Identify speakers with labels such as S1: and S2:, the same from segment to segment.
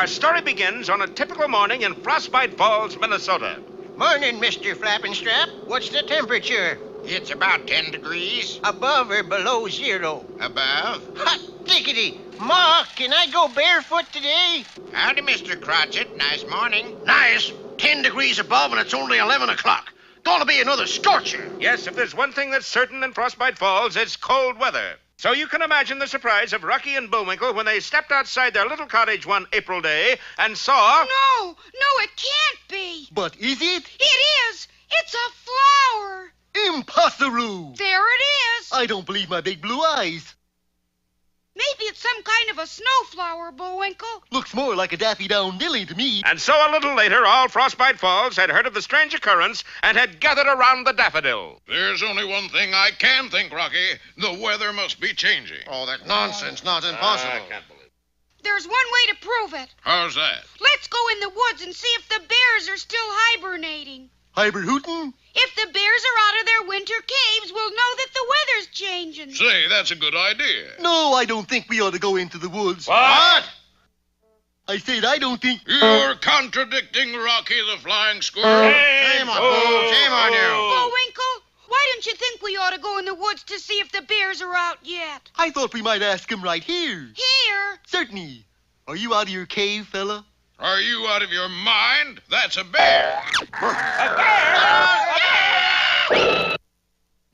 S1: Our story begins on a typical morning in Frostbite Falls, Minnesota.
S2: Morning, Mr. Flappinstrap. What's the temperature?
S3: It's about 10 degrees.
S2: Above or below zero?
S3: Above.
S2: Hot diggity! Ma, can I go barefoot today?
S3: Howdy, Mr. Crotchet. Nice morning.
S4: Nice. 10 degrees above and it's only 11 o'clock. Gonna be another scorcher.
S1: Yes, if there's one thing that's certain in Frostbite Falls, it's cold weather. So you can imagine the surprise of Rocky and Bullwinkle when they stepped outside their little cottage one April day and saw...
S5: No, it can't be.
S6: But is it?
S5: It is. It's a flower.
S6: Impossible.
S5: There it is.
S6: I don't believe my big blue eyes.
S5: Maybe it's some kind of a snowflower, Bullwinkle.
S6: Looks more like a Daffy Down Dilly to me.
S1: And so a little later, all Frostbite Falls had heard of the strange occurrence and had gathered around the daffodil.
S7: There's only one thing I can think, Rocky. The weather must be changing.
S4: Oh, that nonsense. Not impossible.
S1: I can't believe it.
S5: There's one way to prove it.
S7: How's that?
S5: Let's go in the woods and see if the bears are still hibernating.
S6: Hiberhootin'?
S5: If the bears are out of their winter caves, we'll know that the weather's changing.
S7: Say, that's a good idea.
S6: No, I don't think we ought to go into the woods.
S1: What?
S6: I said I don't think...
S7: You're contradicting Rocky the Flying Squirrel.
S4: Shame on you. Shame on you.
S5: Bullwinkle, why don't you think we ought to go in the woods to see if the bears are out yet?
S6: I thought we might ask him right here.
S5: Here?
S6: Certainly. Are you out of your cave, fella?
S7: Are you out of your mind? That's a bear.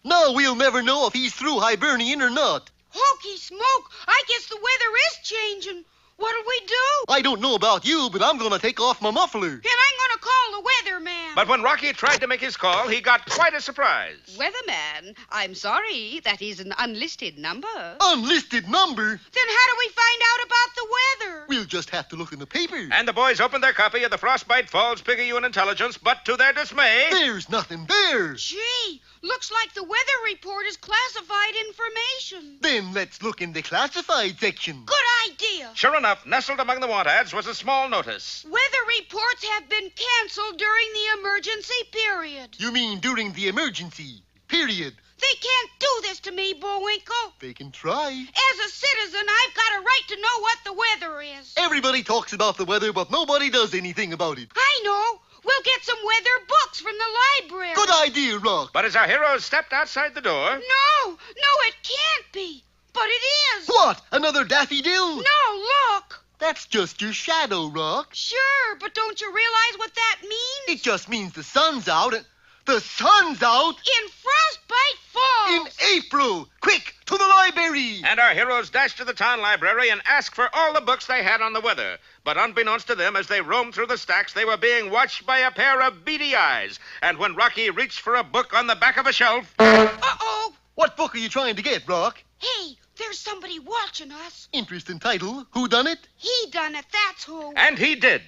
S6: No, we'll never know if he's through hibernating or not.
S5: Hokey smoke, I guess the weather is changing. What'll we do?
S6: I don't know about you, but I'm gonna take off my muffler.
S5: And I'm gonna call the weatherman.
S1: But when Rocky tried to make his call, he got quite a surprise.
S8: Weatherman, I'm sorry. That is an unlisted number.
S6: Unlisted number?
S5: Then how do we find out about the weather?
S6: We'll just have to look in the paper.
S1: And the boys opened their copy of the Frostbite Falls Picayune Intelligence, but to their dismay...
S6: There's nothing there.
S5: Gee, looks like the weather report is classified information.
S6: Then let's look in the classified section.
S5: Good idea.
S1: Sure enough, nestled among the want ads was a small notice.
S5: Weather reports have been canceled during the emergency period.
S6: You mean during the emergency? Period.
S5: They can't do this to me, Bullwinkle.
S6: They can try.
S5: As a citizen, I've got a right to know what the weather is.
S6: Everybody talks about the weather, but nobody does anything about it.
S5: I know. We'll get some weather books from the library.
S6: Good idea, Rock.
S1: But as our heroes stepped outside the door...
S5: No, it can't be. But it is.
S6: What? Another Daffy Dill?
S5: No, look.
S6: That's just your shadow, Rock.
S5: Sure, but don't you realize what that means?
S6: It just means the sun's out. The sun's out
S5: In Frostbite Falls.
S6: in April. Quick, to the library.
S1: And our heroes dashed to the town library and asked for all the books they had on the weather. But unbeknownst to them, as they roamed through the stacks, they were being watched by a pair of beady eyes. And when Rocky reached for a book on the back of a shelf...
S5: Uh-oh.
S6: What book are you trying to get, Rock?
S5: Hey, there's somebody watching us.
S6: Interesting title. Who done it?
S5: He done it, that's who.
S1: And he did.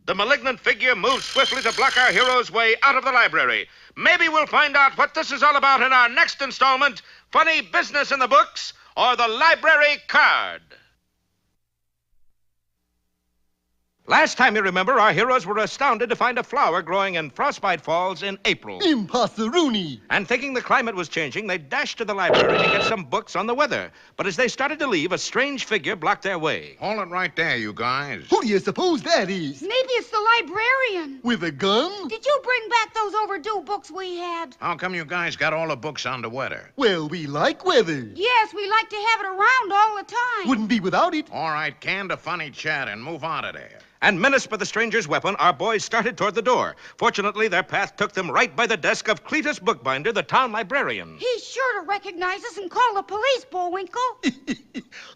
S1: The malignant figure moved swiftly to block our hero's way out of the library. Maybe we'll find out what this is all about in our next installment, Funny Business in the Books, or the Library Card. Last time, you remember, our heroes were astounded to find a flower growing in Frostbite Falls in April.
S6: Impossible.
S1: And thinking the climate was changing, they dashed to the library to get some books on the weather. But as they started to leave, a strange figure blocked their way.
S3: Hold it right there, you guys.
S6: Who do you suppose that is?
S5: Maybe it's the librarian.
S6: With a gun?
S5: Did you bring back those overdue books we had?
S3: How come you guys got all the books on the weather?
S6: Well, we like weather.
S5: Yes, we like to have it around all the time.
S6: Wouldn't be without it.
S3: All right, can the funny chat and move out of there.
S1: And menaced by the stranger's weapon, our boys started toward the door. Fortunately, their path took them right by the desk of Cletus Bookbinder, the town librarian.
S5: He's sure to recognize us and call the police, Bullwinkle.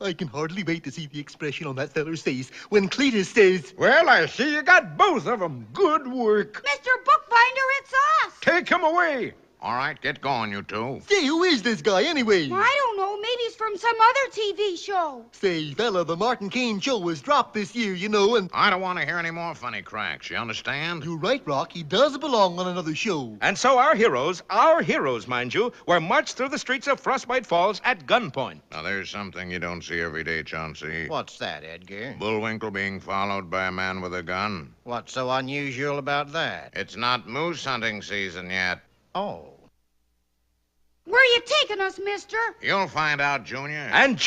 S6: I can hardly wait to see the expression on that feller's face when Cletus says,
S9: Well, I see you got both of them. Good work.
S5: Mr. Bookbinder, it's us.
S9: Take him away.
S3: All right, get going, you two.
S6: Say, who is this guy anyway?
S5: I don't know. Maybe it's from some other TV show.
S6: Say, fella, the Martin Kane show was dropped this year, you know, and...
S3: I don't want to hear any more funny cracks, you understand?
S6: You're right, Rock. He does belong on another show.
S1: And so our heroes, mind you, were marched through the streets of Frostbite Falls at gunpoint.
S3: Now, there's something you don't see every day, Chauncey.
S2: What's that, Edgar?
S3: Bullwinkle being followed by a man with a gun.
S2: What's so unusual about that?
S3: It's not moose hunting season yet.
S2: Oh.
S5: Where are you taking us, mister?
S3: You'll find out, Junior.
S1: And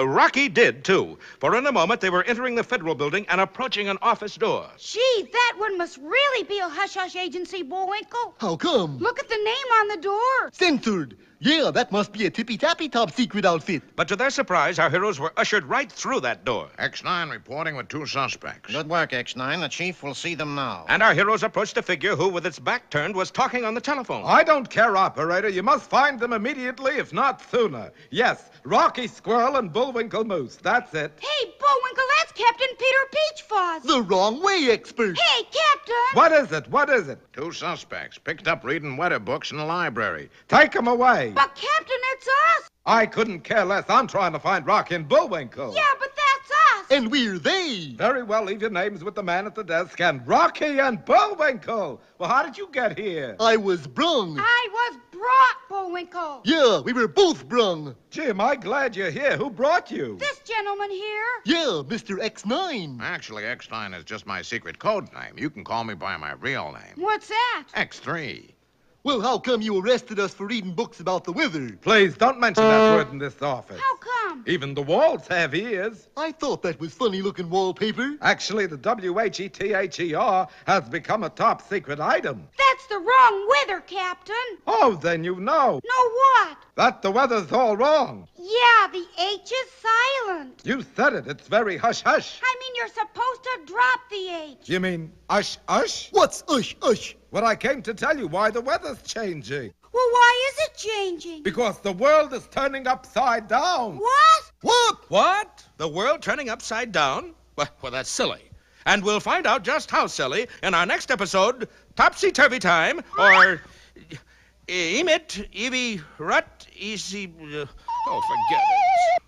S1: Rocky did, too. For in a moment, they were entering the Federal Building and approaching an office door.
S5: Gee, that one must really be a hush-hush agency, Bullwinkle.
S6: How come?
S5: Look at the name on the door.
S6: Censored. Yeah, that must be a tippy-tappy top-secret outfit.
S1: But to their surprise, our heroes were ushered right through that door.
S3: X9 reporting with 2 suspects.
S4: Good work, X9. The chief will see them now.
S1: And our heroes approached a figure who, with its back turned, was talking on the telephone.
S9: I don't care, operator. You must find them immediately, if not sooner. Yes, Rocky Squirrel and Bullwinkle Moose. That's it.
S5: Hey, Bullwinkle, that's Captain Peter Peachfuzz.
S6: The wrong way, expert.
S5: Hey, Captain.
S9: What is it? What is it?
S3: 2 suspects picked up reading weather books in the library.
S9: Take 'em away.
S5: But, Captain, it's us.
S9: I couldn't care less. I'm trying to find Rocky and Bullwinkle.
S5: Yeah, but that's us.
S6: And we're they.
S9: Very well, leave your names with the man at the desk and Rocky and Bullwinkle. Well, how did you get here?
S6: I was brung.
S5: I was brought, Bullwinkle.
S6: Yeah, we were both brung.
S9: Jim, I'm glad you're here. Who brought you?
S5: This gentleman here.
S6: Yeah, Mr. X9.
S3: Actually, X9 is just my secret code name. You can call me by my real name.
S5: What's that?
S3: X3.
S6: Well, how come you arrested us for reading books about the weather?
S9: Please, don't mention that word in this office.
S5: How come?
S9: Even the walls have ears.
S6: I thought that was funny-looking wallpaper.
S9: Actually, the WHETHER has become a top-secret item.
S5: That's the wrong weather, Captain.
S9: Oh, then you know
S5: Know what?
S9: that the weather's all wrong.
S5: Yeah, the H is silent.
S9: You said it. It's very hush-hush.
S5: I mean, you're supposed to drop the H.
S9: You mean ush-ush?
S6: What's ush?
S9: Well, I came to tell you why the weather's changing.
S5: Well, why is it changing?
S9: Because the world is turning upside down.
S5: What?
S1: What? The world turning upside down? Well, that's silly. And we'll find out just how silly in our next episode, Topsy Turvy Time, or Emit, Evie, Rut, Easy. Oh, forget it.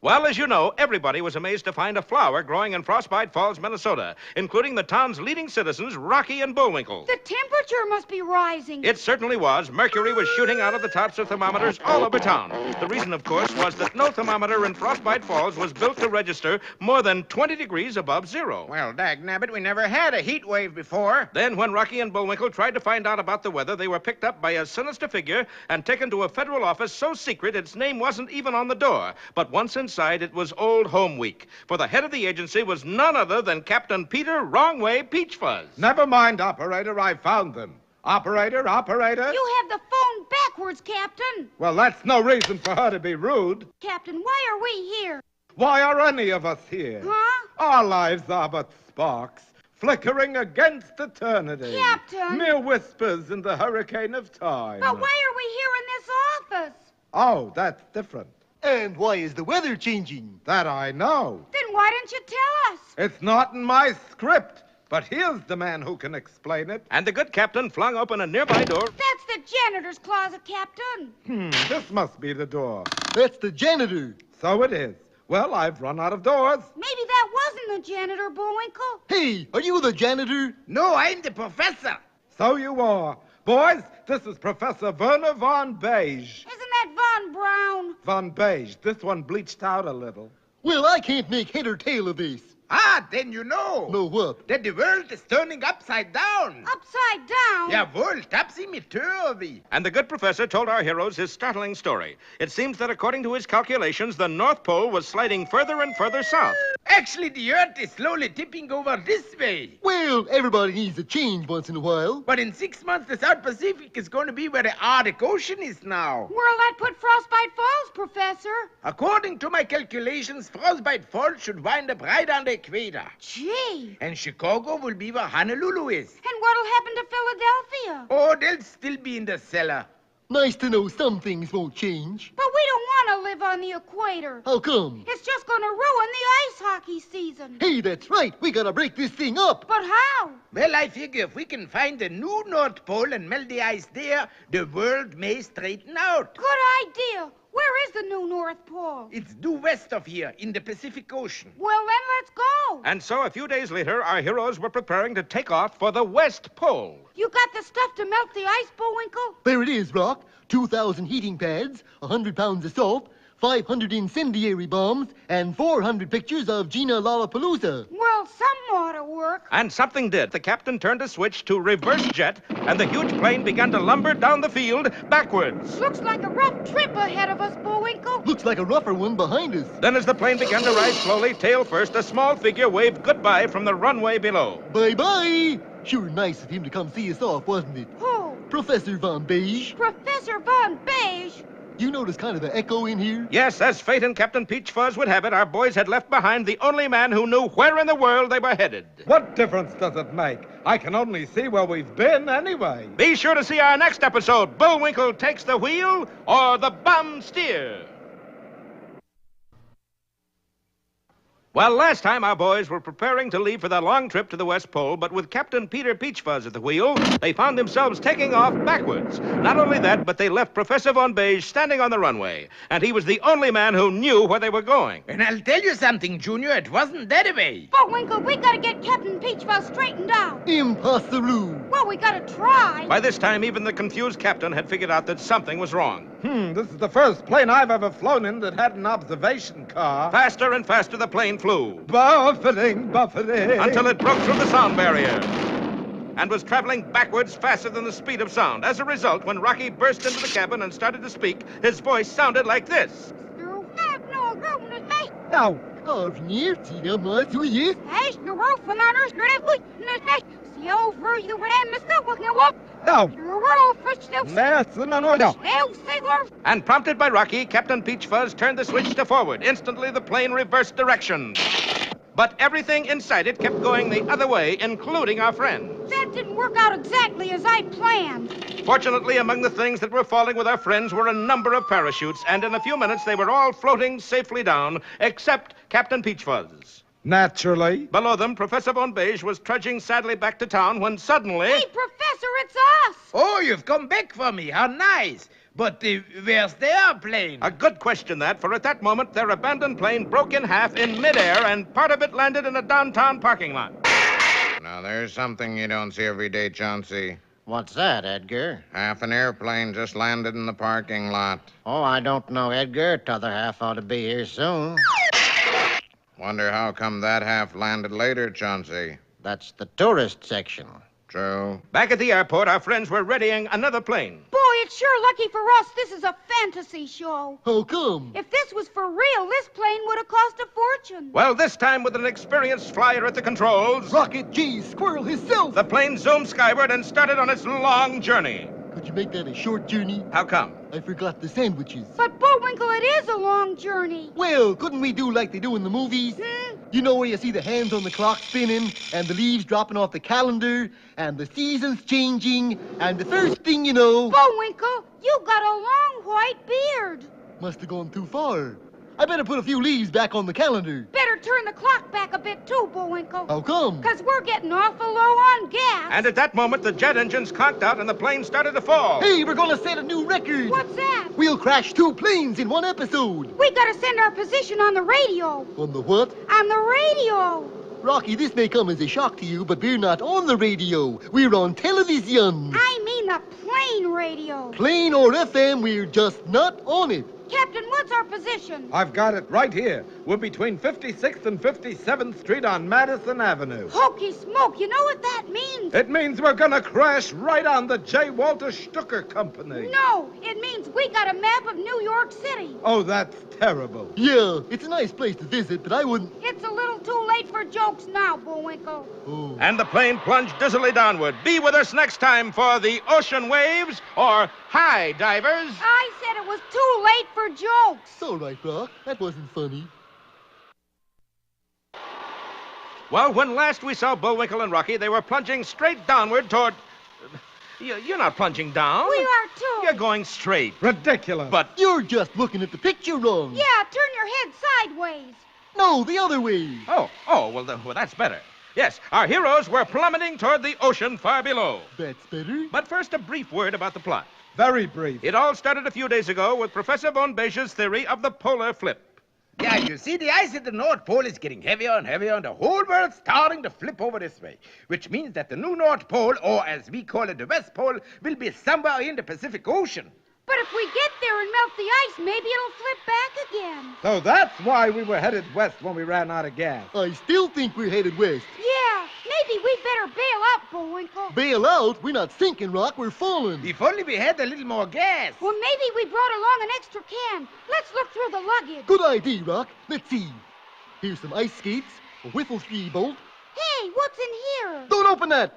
S1: Well, as you know, everybody was amazed to find a flower growing in Frostbite Falls, Minnesota, including the town's leading citizens, Rocky and Bullwinkle.
S5: The temperature must be rising.
S1: It certainly was. Mercury was shooting out of the tops of thermometers all over town. The reason, of course, was that no thermometer in Frostbite Falls was built to register more than 20 degrees above zero.
S2: Well, dagnabbit, we never had a heat wave before.
S1: Then, when Rocky and Bullwinkle tried to find out about the weather, they were picked up by a sinister figure and taken to a federal office so secret its name wasn't even on the door. But once inside, it was Old Home Week, for the head of the agency was none other than Captain Peter Wrong Way Peachfuzz.
S9: Never mind, operator. I found them. Operator.
S5: You have the phone backwards, Captain.
S9: Well, that's no reason for her to be rude.
S5: Captain, why are we here?
S9: Why are any of us here?
S5: Huh?
S9: Our lives are but sparks, flickering against eternity.
S5: Captain.
S9: Mere whispers in the hurricane of time.
S5: But why are we here in this office?
S9: Oh, that's different.
S6: And why is the weather changing?
S9: That I know.
S5: Then why didn't you tell us?
S9: It's not in my script, but here's the man who can explain it.
S1: And the good captain flung open a nearby door.
S5: That's the janitor's closet, Captain.
S9: This must be the door.
S6: That's the janitor.
S9: So it is. Well, I've run out of doors.
S5: Maybe that wasn't the janitor, Bullwinkle.
S6: Hey, are you the janitor?
S2: No, I'm the professor.
S9: So you are. Boys, this is Professor Werner von Beige.
S5: Isn't that Von Brown?
S9: Von Beige. This one bleached out a little.
S6: Well, I can't make head or tail of this.
S2: Ah, then you know.
S6: No what?
S2: That the world is turning upside down.
S5: Upside down?
S2: Jawohl, Topsy mit Turvy.
S1: And the good professor told our heroes his startling story. It seems that according to his calculations, the North Pole was sliding further and further south.
S2: Actually, the Earth is slowly tipping over this way.
S6: Well, everybody needs a change once in a while.
S2: But in 6 months, the South Pacific is going to be where the Arctic Ocean is now.
S5: Where'll that put Frostbite Falls, Professor?
S2: According to my calculations, Frostbite Falls should wind up right on the equator.
S5: Gee.
S2: And Chicago will be where Honolulu is.
S5: And what'll happen to Philadelphia?
S2: Oh, they'll still be in the cellar.
S6: Nice to know some things won't change.
S5: But we don't want to live on the equator.
S6: How come?
S5: It's just going to ruin the ice hockey season.
S6: Hey, that's right. We gotta break this thing up.
S5: But how?
S2: Well, I figure if we can find a new North Pole and melt the ice there, the world may straighten out.
S5: Good idea. Where is the new North Pole?
S2: It's due west of here, in the Pacific Ocean.
S5: Well, then let's go.
S1: And so a few days later, our heroes were preparing to take off for the West Pole.
S5: You got the stuff to melt the ice, Bullwinkle?
S6: There it is, Rock. 2,000 heating pads, 100 pounds of salt, 500 incendiary bombs, and 400 pictures of Gina Lollapalooza.
S5: Well, some ought to work.
S1: And something did. The captain turned a switch to reverse jet, and the huge plane began to lumber down the field backwards.
S5: Looks like a rough trip ahead of us, Bullwinkle.
S6: Looks like a rougher one behind us.
S1: Then, as the plane began to rise slowly, tail first, a small figure waved goodbye from the runway below.
S6: Bye-bye. Sure nice of him to come see us off, wasn't it?
S5: Who?
S6: Professor Von Beige.
S5: Professor Von Beige.
S6: You notice kind of an echo in here?
S1: Yes, as fate and Captain Peach Fuzz would have it, our boys had left behind the only man who knew where in the world they were headed.
S9: What difference does it make? I can only see where we've been anyway.
S1: Be sure to see our next episode, Bullwinkle Takes the Wheel or The Bum Steer. Well, last time our boys were preparing to leave for their long trip to the West Pole, but with Captain Peter Peachfuzz at the wheel, they found themselves taking off backwards. Not only that, but they left Professor Von Beige standing on the runway, and he was the only man who knew where they were going.
S2: And I'll tell you something, Junior, it wasn't that way.
S5: Bullwinkle, we gotta get Captain Peachfuzz straightened out.
S6: Impossible.
S5: Well, we gotta try.
S1: By this time, even the confused captain had figured out that something was wrong.
S9: This is the first plane I've ever flown in that had an observation car.
S1: Faster and faster the plane flew.
S9: Buffeting.
S1: Until it broke through the sound barrier and was traveling backwards faster than the speed of sound. As a result, when Rocky burst into the cabin and started to speak, his voice sounded like this.
S9: Now,
S1: And prompted by Rocky, Captain Peachfuzz turned the switch to forward. Instantly, the plane reversed direction. But everything inside it kept going the other way, including our friends.
S5: That didn't work out exactly as I planned.
S1: Fortunately, among the things that were falling with our friends were a number of parachutes, and in a few minutes they were all floating safely down, except Captain Peachfuzz.
S9: naturally.
S1: Below them, Professor Von Beige was trudging sadly back to town when suddenly...
S5: Hey, Professor, it's us.
S2: Oh, you've come back for me. How nice. But where's their plane?
S1: A good question, that, for at that moment, their abandoned plane broke in half in midair, and part of it landed in a downtown parking lot.
S3: Now, there's something you don't see every day, Chauncey.
S4: What's that, Edgar?
S3: Half an airplane just landed in the parking lot.
S4: Oh, I don't know, Edgar. T'other half ought to be here soon.
S3: Wonder how come that half landed later, Chauncey.
S4: That's the tourist section.
S3: True.
S1: Back at the airport, our friends were readying another plane.
S5: Boy, it's sure lucky for us this is a fantasy show.
S6: How come?
S5: If this was for real, this plane would have cost a fortune.
S1: Well, this time with an experienced flyer at the controls,
S6: Rocket G Squirrel himself.
S1: the plane zoomed skyward and started on its long journey.
S6: Could you make that a short journey?
S1: How come?
S6: I forgot the sandwiches.
S5: But, Bullwinkle, it is a long journey.
S6: Well, couldn't we do like they do in the movies? You know where you see the hands on the clock spinning, and the leaves dropping off the calendar, and the seasons changing, and the first thing you know...
S5: Bullwinkle, you got a long white beard.
S6: Must have gone too far. I better put a few leaves back on the calendar.
S5: Better turn the clock back a bit, too, Bullwinkle.
S6: How come?
S5: 'Cause we're getting awful low on gas.
S1: And at that moment, the jet engines conked out and the plane started to fall.
S6: Hey, we're gonna set a new record.
S5: What's that?
S6: We'll crash 2 planes in one episode.
S5: We gotta send our position on the radio.
S6: On the what?
S5: On the radio.
S6: Rocky, this may come as a shock to you, but we're not on the radio. We're on television.
S5: I mean the plane radio.
S6: Plain or FM, we're just not on it.
S5: Captain, what's our position?
S9: I've got it right here. We're between 56th and 57th Street on Madison Avenue.
S5: Hokey smoke, you know what that means?
S9: It means we're gonna crash right on the J. Walter Stucker Company.
S5: No, it means we got a map of New York City.
S9: Oh, that's terrible.
S6: Yeah, it's a nice place to visit, but I wouldn't...
S5: It's a little too late for jokes now, Bullwinkle.
S6: Oh.
S1: And the plane plunged dizzily downward. Be with us next time for the Ocean Waves or High Divers.
S5: I said it was too late for jokes.
S6: It's all right, Rock. That wasn't funny.
S1: Well, when last we saw Bullwinkle and Rocky, they were plunging straight downward toward... You're not plunging down.
S5: We are, too.
S1: You're going straight.
S9: Ridiculous.
S1: But
S6: You're just looking at the picture wrong.
S5: Yeah, turn your head sideways.
S6: No, the other way.
S1: well, that's better. Yes, our heroes were plummeting toward the ocean far below.
S6: That's better.
S1: But first, a brief word about the plot.
S9: Very brief.
S1: It all started a few days ago with Professor Von Beige's theory of the polar flip.
S2: Yeah, you see, the ice at the North Pole is getting heavier and heavier, and the whole world's starting to flip over this way, which means that the new North Pole, or as we call it, the West Pole, will be somewhere in the Pacific Ocean.
S5: But But if we get there and melt the ice, maybe it'll flip back again.
S9: So that's why we were headed west when we ran out of gas.
S6: I still think we're headed west.
S5: Yeah, maybe we'd better bail out, Bullwinkle.
S6: Bail out? We're not sinking, Rock. We're falling.
S2: If only we had a little more gas.
S5: Well, maybe we brought along an extra can. Let's look through the luggage.
S6: Good idea, Rock. Let's see. Here's some ice skates, a whiffle tree bolt.
S5: Hey, what's in here?
S6: Don't open that!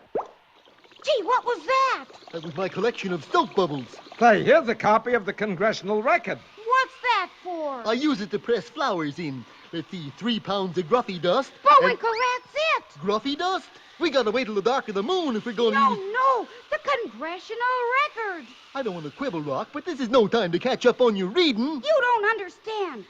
S5: Gee, what was that?
S6: That was my collection of soap bubbles.
S9: Say, here's a copy of the Congressional Record.
S5: What's that for?
S6: I use it to press flowers in. Let's see, 3 pounds of Gruffy dust.
S5: Bullwinkle, that's it.
S6: Gruffy dust? We gotta wait till the dark of the moon if we're gonna
S5: No,
S6: use...
S5: no, the Congressional Record.
S6: I don't want to quibble, Rock, but this is no time to catch up on your reading.
S5: You don't understand.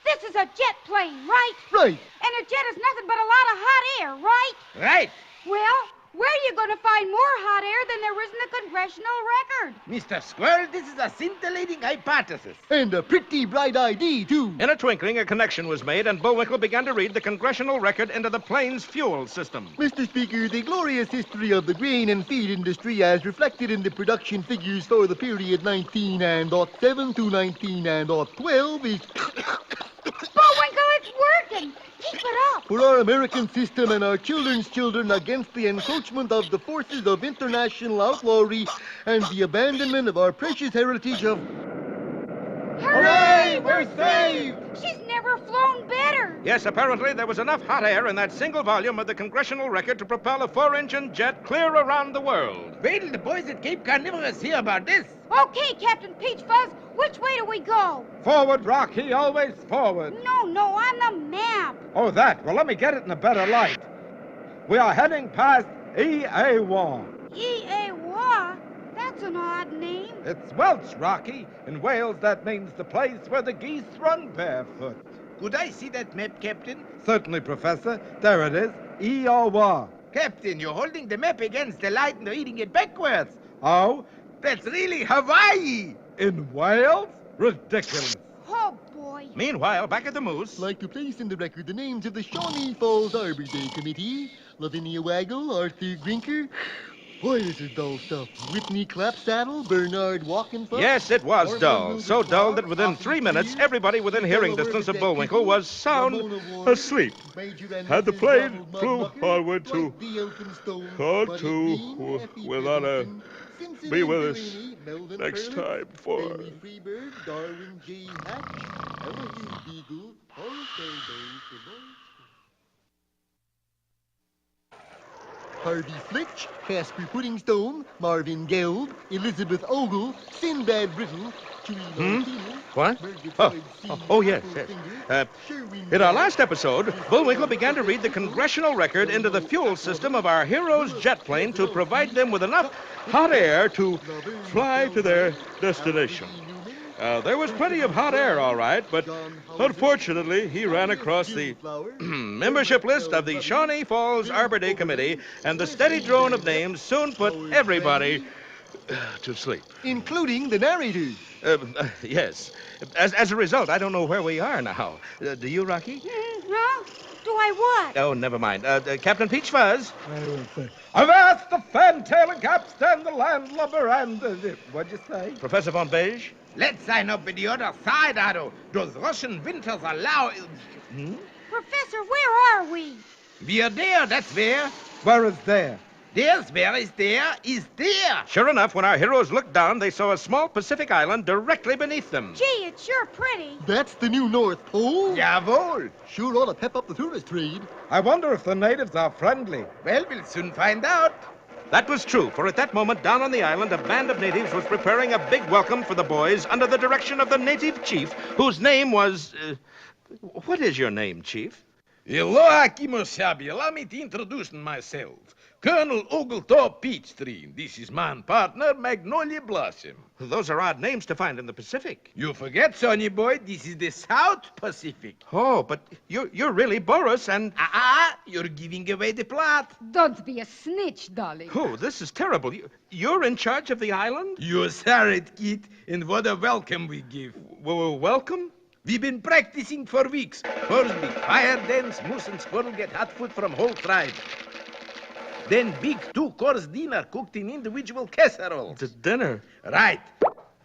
S5: This is a jet plane, right?
S6: Right.
S5: And a jet is nothing but a lot of hot air, right?
S2: Right.
S5: Well, where are you going to find more hot air than there is in the Congressional Record?
S2: Mr. Squirrel, this is a scintillating hypothesis.
S6: And a pretty bright ID, too.
S1: In a twinkling, a connection was made, and Bullwinkle began to read the Congressional Record into the plane's fuel system.
S6: Mr. Speaker, the glorious history of the grain and feed industry as reflected in the production figures for the period 1907 to 1912 is...
S5: Bullwinkle, it's working. Keep it up.
S6: For our American system and our children's children against the encroachment of the forces of international outlawry and the abandonment of our precious heritage of...
S5: Hooray!
S6: We're saved!
S5: She's never flown better.
S1: Yes, apparently there was enough hot air in that single volume of the Congressional Record to propel a 4-engine jet clear around the world.
S2: Wait till the boys at Cape Carnivorous hear about this.
S5: Okay, Captain Peach Fuzz, which way do we go?
S9: Forward, Rocky, always forward.
S5: No, on the map.
S9: Oh, that. Well, let me get it in a better light. We are heading past EA1.
S5: EA-Wa? That's an odd name.
S9: It's Welsh, Rocky. In Wales, that means the place where the geese run barefoot.
S2: Could I see that map, Captain?
S9: Certainly, Professor. There it is. EA1.
S2: Captain, you're holding the map against the light and reading it backwards.
S9: Oh?
S2: That's really Hawaii.
S9: In Wales? Ridiculous.
S5: Oh, boy.
S1: Meanwhile, back at the Moose...
S6: Like to place in the record the names of the Shawnee Falls Arbor Day Committee, Lavinia Waggle, Arthur Grinker. Boy, this is dull stuff. Whitney Clapsaddle, Bernard Walkenfuss.
S1: Yes, it was dull. So dull that within 3 minutes, everybody within hearing distance of Bullwinkle was sound asleep.
S6: Had
S1: the plane flew onward to without a... Be with us next time for...
S6: Henry Freebird, Darwin J. Hatch, Elohim Beagle, Horace Elbow, Harvey Flitch, Casper Puddingstone, Marvin Geld, Elizabeth Ogle, Sinbad Brittle, Chewie Martinez,
S1: What?
S6: Murgatroyd C.
S1: Oh, yes.
S6: Applefinger, Sherwin
S1: In our last episode, Bullwinkle began to read the Congressional Record into the fuel system of our hero's jet plane to provide them with enough hot air to fly to their destination. There was plenty of hot air, all right, but unfortunately, he ran across the membership list of the Shawnee Falls Arbor Day Committee, and the steady drone of names soon put everybody to sleep.
S6: including the narrators.
S1: Yes. As a result, I don't know where we are now. Do you, Rocky?
S5: Huh? Do I what?
S1: Oh, never mind. Captain Peach Fuzz?
S9: Avast the fantail and capstan, the landlubber, and... what'd you say?
S1: Professor Von Beige?
S2: Let's sign up with the other side, Otto. Those Russian winters allow...
S5: Professor, where are we?
S2: We are there, that's where.
S9: Where is there?
S2: There's where is there.
S1: Sure enough, when our heroes looked down, they saw a small Pacific island directly beneath them.
S5: Gee, it's sure pretty.
S6: That's the new North Pole.
S2: Jawohl.
S6: Sure ought to pep up the tourist trade.
S9: I wonder if the natives are friendly.
S2: Well, we'll soon find out.
S1: That was true, for at that moment, down on the island, a band of natives was preparing a big welcome for the boys under the direction of the native chief, whose name was... what is your name, Chief?
S10: Aloha, Kimosabi. Allow me to introduce myself. Colonel Oglethorpe Peachtree. This is my partner, Magnolia Blossom.
S1: Those are odd names to find in the Pacific.
S2: You forget, Sonny boy, this is the South Pacific.
S1: Oh, but you're really Boris and...
S2: You're giving away the plot.
S8: Don't be a snitch, darling.
S1: Oh, this is terrible. You're in charge of the island?
S2: You saw it, kid, and what a welcome we give.
S1: Welcome?
S2: We've been practicing for weeks. First big fire dance, moose and squirrel get hot food from whole tribe. Then big 2-course dinner cooked in individual casseroles.
S1: The dinner?
S2: Right.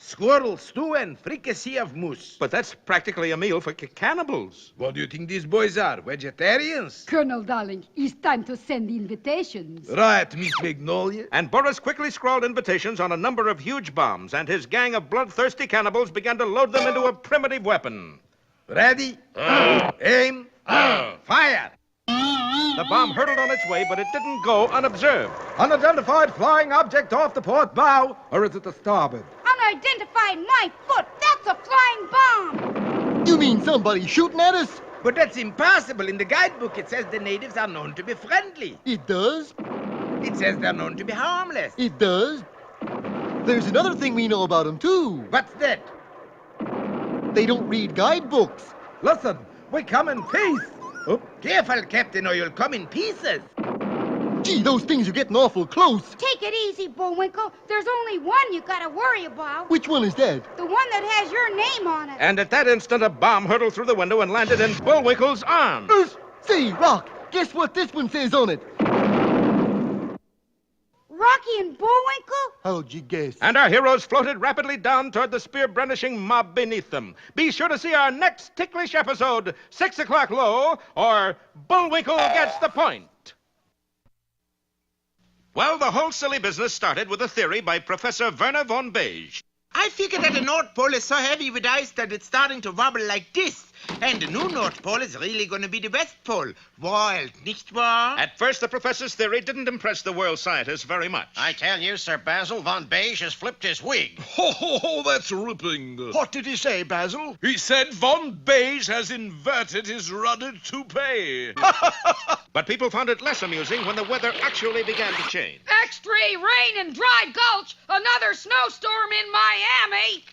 S2: Squirrel stew and fricassee of moose.
S9: But that's practically a meal for cannibals.
S10: What do you think these boys are, vegetarians?
S11: Colonel, darling, it's time to send invitations.
S10: Right, Miss Magnolia.
S1: And Boris quickly scrawled invitations on a number of huge bombs, and his gang of bloodthirsty cannibals began to load them into a primitive weapon.
S2: Ready? Aim. Fire.
S1: The bomb hurtled on its way, but it didn't go unobserved.
S9: Unidentified flying object off the port bow, or is it the starboard?
S5: Unidentified my foot. That's a flying bomb.
S6: You mean somebody shooting at us?
S2: But that's impossible. In the guidebook, it says the natives are known to be friendly.
S6: It does.
S2: It says they're known to be harmless.
S6: It does. There's another thing we know about them, too.
S2: What's that?
S6: They don't read guidebooks.
S9: Listen, we come in peace.
S2: Oh, careful, Captain, or you'll come in pieces.
S6: Gee, those things are getting awful close.
S5: Take it easy, Bullwinkle. There's only one you gotta worry about.
S6: Which one is that?
S5: The one that has your name on it.
S1: And at that instant, a bomb hurtled through the window and landed in Bullwinkle's arms.
S6: Say, Rock, guess what this one says on it?
S5: Rocky and Bullwinkle?
S6: How'd you guess?
S1: And our heroes floated rapidly down toward the spear-brandishing mob beneath them. Be sure to see our next ticklish episode, 6 o'clock low, or Bullwinkle Gets the Point. Well, the whole silly business started with a theory by Professor Werner von Beige.
S2: I figured that the North Pole is so heavy with ice that it's starting to wobble like this. And the new North Pole is really going to be the West Pole. Wild, nicht wahr?
S1: At first, the professor's theory didn't impress the world scientists very much.
S4: I tell you, Sir Basil, Von Beige has flipped his wig.
S10: Ho, ho, ho, that's ripping.
S7: What did he say, Basil?
S10: He said Von Beige has inverted his rudder toupee.
S1: But people found it less amusing when the weather actually began to change.
S11: Extreme rain in Dry Gulch. Another snowstorm in Miami.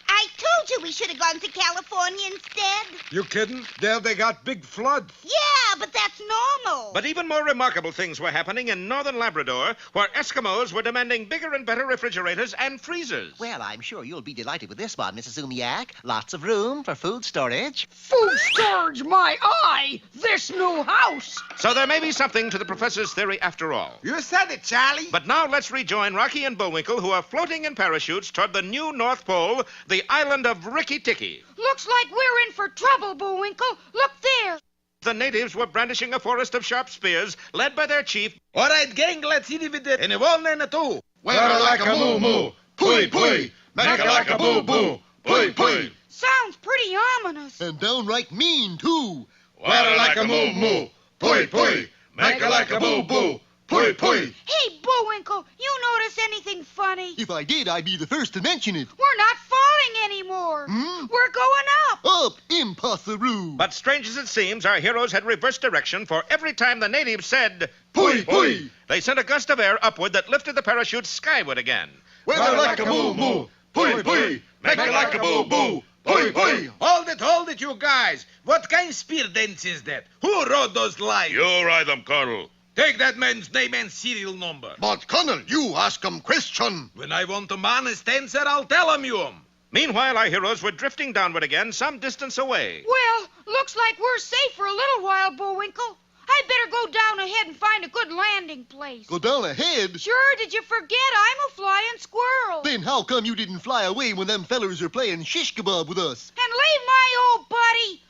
S5: I told you we should have gone to California instead.
S9: You kidding? There they got big floods.
S5: Yeah, but that's normal.
S1: But even more remarkable things were happening in northern Labrador, where Eskimos were demanding bigger and better refrigerators and freezers.
S12: Well, I'm sure you'll be delighted with this one, Mrs. Umiak. Lots of room for food storage.
S11: Food storage, my eye! This new house!
S1: So there may be something to the professor's theory after all.
S2: You said it, Charlie.
S1: But now let's rejoin Rocky and Bullwinkle, who are floating in parachutes toward the new North Pole, the island of Ricky Ticky.
S5: Looks like we're in for trouble, Bullwinkle. Look there.
S1: The natives were brandishing a forest of sharp spears, led by their chief.
S2: All right, gang, let's hit it with it. And a one and a two.
S7: Weather like a moo-moo. Pui, pui. Make it like a boo-boo. Pui, pui.
S5: Sounds pretty ominous.
S6: And downright mean, too.
S7: Weather like a moo-moo. Pui, pui. Make it like a boo-boo. Pui, pui.
S5: Hey, Bullwinkle, you notice anything funny?
S6: If I did, I'd be the first to mention it.
S5: We're not falling anymore. We're going up.
S6: Up, impossible.
S1: But strange as it seems, our heroes had reversed direction, for every time the natives said,
S7: Pui, pui.
S1: they sent a gust of air upward that lifted the parachute skyward again.
S7: Weather like a moo-moo. Pui, pui. Make it like a boo-boo. Pui, pui.
S2: Hold it, you guys. What kind of spear dance is that? Who wrote those lines?
S7: You ride them, Colonel.
S10: Take that man's name and serial number.
S7: But, Colonel, you ask him question.
S10: When I want a honest answer, I'll tell him you.
S1: Meanwhile, our heroes were drifting downward again, some distance away.
S5: Well, looks like we're safe for a little while, Bullwinkle. I better go down ahead and find a good landing place.
S6: Go down ahead?
S5: Sure, did you forget I'm a flying squirrel?
S6: Then how come you didn't fly away when them fellers are playing shish kebab with us?
S5: And leave my old buddy?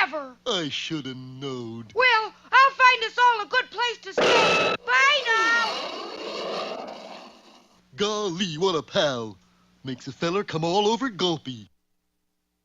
S5: Never.
S6: I should have knowed.
S5: Well, I'll find us all a good place to stay. Bye now.
S6: Golly, what a pal. Makes a feller come all over Gulpy.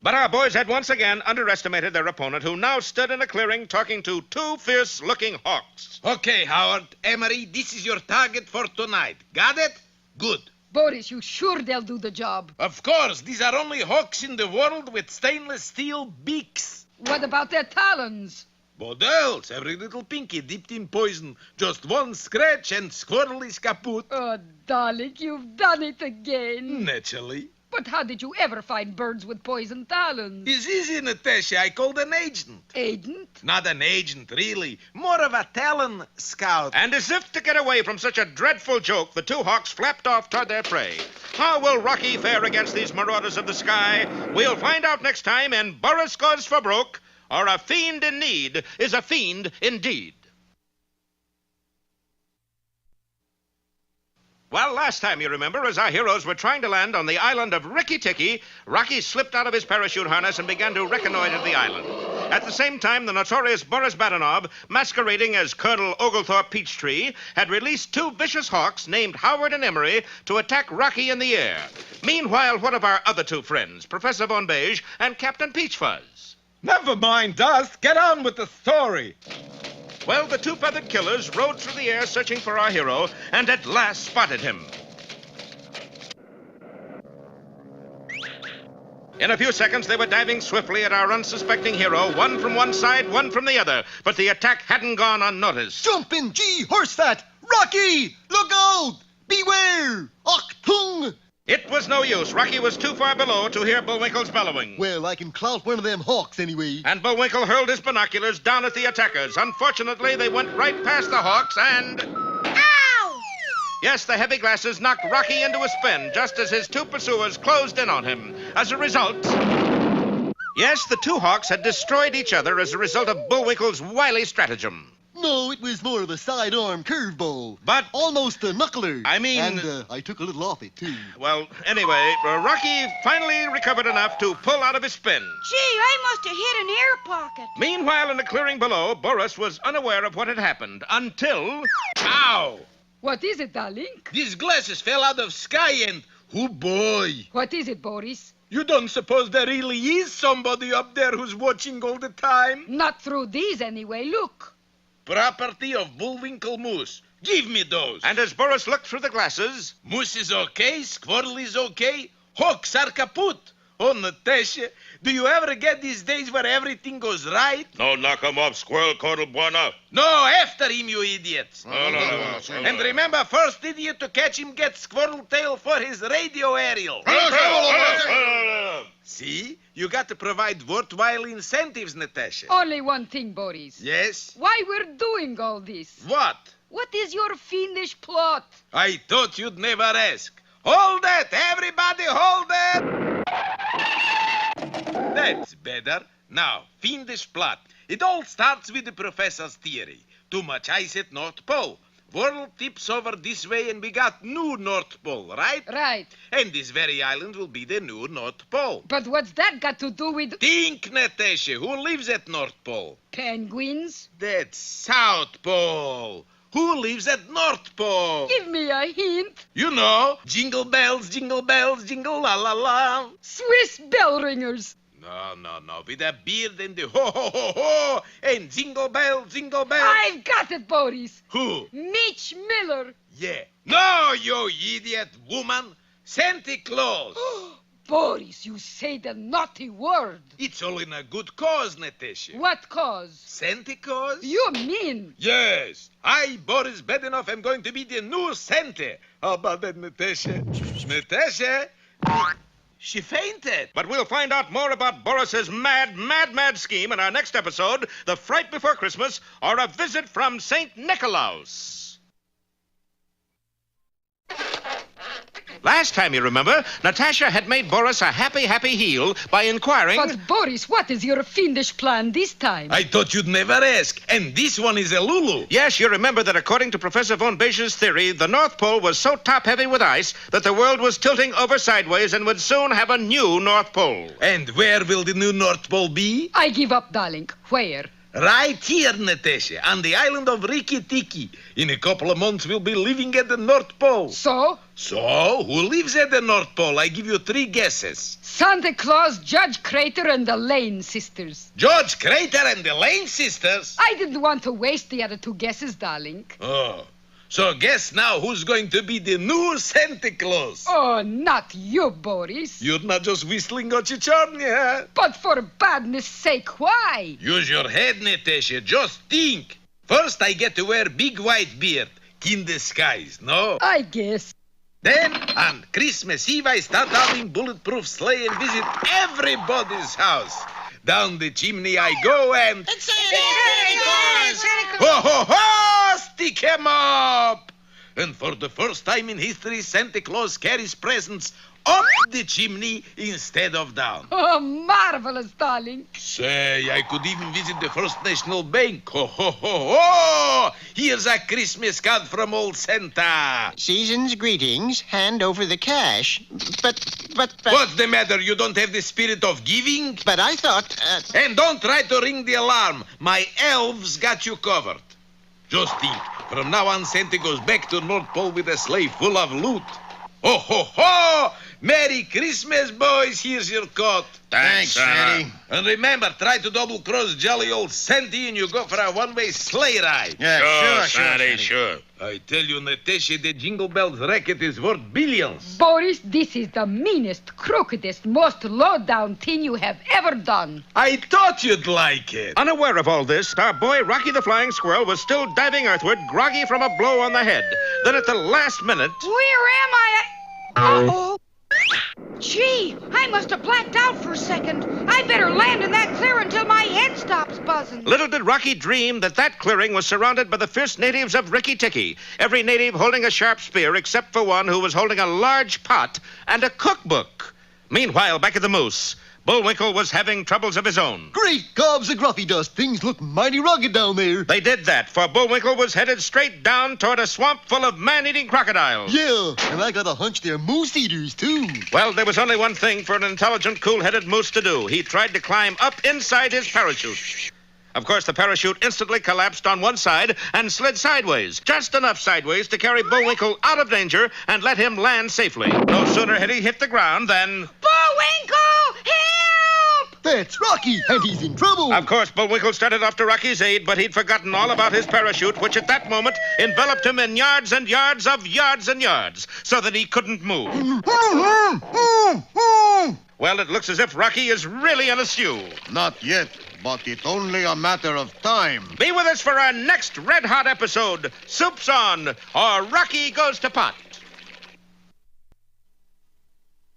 S1: But our boys had once again underestimated their opponent, who now stood in a clearing talking to two fierce-looking hawks.
S10: Okay, Howard, Emery, this is your target for tonight. Got it? Good.
S11: Boris, you sure they'll do the job?
S10: Of course, these are only hawks in the world with stainless steel beaks.
S11: What about their talons?
S10: What else? Every little pinky dipped in poison. Just one scratch and squirrel is kaput.
S11: Oh, darling, you've done it again.
S10: Naturally.
S11: But how did you ever find birds with poison talons?
S10: It's easy, Natasha. I called an agent.
S11: Agent?
S10: Not an agent, really. More of a talon scout.
S1: And as if to get away from such a dreadful joke, the two hawks flapped off toward their prey. How will Rocky fare against these marauders of the sky? We'll find out next time in Boris Goes for Broke, or A Fiend in Need is a Fiend Indeed. Well, last time, you remember, as our heroes were trying to land on the island of Rikki-Tikki, Rocky slipped out of his parachute harness and began to reconnoiter the island. At the same time, the notorious Boris Badenov, masquerading as Colonel Oglethorpe Peachtree, had released two vicious hawks named Howard and Emery to attack Rocky in the air. Meanwhile, what of our other two friends, Professor Von Beige and Captain Peachfuzz?
S9: Never mind us. Get on with the story.
S1: Well, the two feathered killers rode through the air searching for our hero and at last spotted him. In a few seconds, they were diving swiftly at our unsuspecting hero, one from one side, one from the other. But the attack hadn't gone unnoticed.
S6: Jumpin' G, horse fat! Rocky! Look out! Beware! Achtung!
S1: It was no use. Rocky was too far below to hear Bullwinkle's bellowing.
S6: Well, I can clout one of them hawks anyway.
S1: And Bullwinkle hurled his binoculars down at the attackers. Unfortunately, they went right past the hawks and...
S5: Ow!
S1: Yes, the heavy glasses knocked Rocky into a spin just as his two pursuers closed in on him. As a result... Yes, the two hawks had destroyed each other as a result of Bullwinkle's wily stratagem.
S6: No, it was more of a sidearm curveball.
S1: But...
S6: Almost a knuckler.
S1: I mean...
S6: And I took a little off it, too.
S1: Well, anyway, Rocky finally recovered enough to pull out of his spin.
S5: Gee, I must have hit an air pocket.
S1: Meanwhile, in the clearing below, Boris was unaware of what had happened until...
S10: Ow!
S11: What is it, darling?
S10: These glasses fell out of sky and... Oh, boy.
S11: What is it, Boris?
S10: You don't suppose there really is somebody up there who's watching all the time?
S11: Not through these, anyway. Look.
S10: Property of Bullwinkle Moose. Give me those.
S1: And as Boris looked through the glasses...
S10: Moose is okay, Squirrel is okay, hawks are kaput. Oh, Natasha, do you ever get these days where everything goes right?
S1: No, knock him off, Squirrel, Colonel Buona.
S10: No, after him, you idiots.
S3: No.
S10: And remember, first idiot to catch him gets Squirrel Tail for his radio aerial. See? You got to provide worthwhile incentives, Natasha.
S11: Only one thing, Boris.
S10: Yes?
S11: Why we're doing all this?
S10: What?
S11: What is your fiendish plot?
S10: I thought you'd never ask. Hold it! Everybody hold it! That's better. Now, fiendish plot. It all starts with the professor's theory. Too much ice at North Pole. World tips over this way and we got new North Pole, right?
S11: Right.
S10: And this very island will be the new North Pole.
S11: But what's that got to do with...
S10: Think, Natasha, who lives at North Pole?
S11: Penguins?
S10: That's South Pole. Who lives at North Pole?
S11: Give me a hint.
S10: You know, jingle bells, jingle la la la.
S11: Swiss bell ringers.
S10: No. With a beard and the ho ho ho ho and jingle bells, jingle bells.
S11: I've got it, Boris.
S10: Who?
S11: Mitch Miller.
S10: Yeah. No, you idiot woman. Santa Claus.
S11: Boris, you say the naughty word.
S10: It's all in a good cause, Natasha.
S11: What cause?
S10: Santa Claus?
S11: You mean?
S10: Yes. I, Boris Badenov, am going to be the new Santa. How about that, Natasha? Natasha? She fainted.
S1: But we'll find out more about Boris's mad scheme in our next episode, The Fright Before Christmas, or A Visit from St. Nicholas. Last time, you remember, Natasha had made Boris a happy heel by inquiring...
S11: But, Boris, what is your fiendish plan this time?
S10: I thought you'd never ask. And this one is a Lulu.
S1: Yes, you remember that according to Professor Von Beige's theory, the North Pole was so top-heavy with ice that the world was tilting over sideways and would soon have a new North Pole.
S10: And where will the new North Pole be?
S11: I give up, darling. Where?
S10: Right here, Natasha, on the island of Rikki-Tikki. In a couple of months, we'll be living at the North Pole.
S11: So?
S10: So, who lives at the North Pole? I give you 3 guesses.
S11: Santa Claus, Judge Crater, and the Lane sisters.
S10: George Crater and the Lane sisters?
S11: I didn't want to waste the other 2 guesses, darling.
S10: Oh. So guess now who's going to be the new Santa Claus?
S11: Oh, not you, Boris.
S10: You're not just whistling Ochichorny, huh?
S11: But for badness sake, why?
S10: Use your head, Natasha. Just think. First, I get to wear big white beard. In disguise, no?
S11: I guess.
S10: Then, on Christmas Eve, I start out in bulletproof sleigh and visit everybody's house. Down the chimney I go and...
S2: It's Santa Claus!
S10: Ho, ho, ho! Stick him up! And for the first time in history, Santa Claus carries presents up the chimney instead of down.
S11: Oh, marvelous, darling.
S10: Say, I could even visit the First National Bank. Ho, ho, ho, ho! Here's a Christmas card from old Santa.
S2: Season's greetings. Hand over the cash. But...
S10: What's the matter? You don't have the spirit of giving?
S2: But I thought...
S10: And don't try to ring the alarm. My elves got you covered. Just think, from now on, Santa goes back to North Pole with a sleigh full of loot. Ho, ho, ho! Merry Christmas, boys. Here's your coat.
S3: Thanks, Eddie.
S10: And remember, try to double-cross jolly old Sandy and you go for a one-way sleigh ride.
S3: Yeah, sure,
S1: Sandy, sure.
S10: I tell you, Natasha, the Jingle Bells racket is worth billions.
S11: Boris, this is the meanest, crookedest, most low-down thing you have ever done.
S10: I thought you'd like it.
S1: Unaware of all this, our boy Rocky the Flying Squirrel was still diving earthward, groggy from a blow on the head. Then at the last minute...
S5: Where am I? Uh-oh. Gee, I must have blacked out for a second. I'd better land in that clear until my head stops buzzing.
S1: Little did Rocky dream that that clearing was surrounded by the fierce natives of Rikki-Tikki, every native holding a sharp spear except for one who was holding a large pot and a cookbook. Meanwhile, back at the Moose, Bullwinkle was having troubles of his own.
S6: Great gobs of gruffy dust. Things look mighty rugged down there.
S1: They did that, for Bullwinkle was headed straight down toward a swamp full of man-eating crocodiles.
S6: Yeah, and I got a hunch they're moose eaters, too.
S1: Well, there was only one thing for an intelligent, cool-headed moose to do. He tried to climb up inside his parachute. Of course, the parachute instantly collapsed on one side and slid sideways, just enough sideways to carry Bullwinkle out of danger and let him land safely. No sooner had he hit the ground than...
S5: Bullwinkle! Help!
S6: That's Rocky, and he's in trouble.
S1: Of course, Bullwinkle started off to Rocky's aid, but he'd forgotten all about his parachute, which at that moment enveloped him in yards and yards of yards and yards, so that he couldn't move. Well, it looks as if Rocky is really in a stew.
S4: Not yet, but it's only a matter of time.
S1: Be with us for our next red-hot episode, Soup's On, or Rocky Goes to Pot.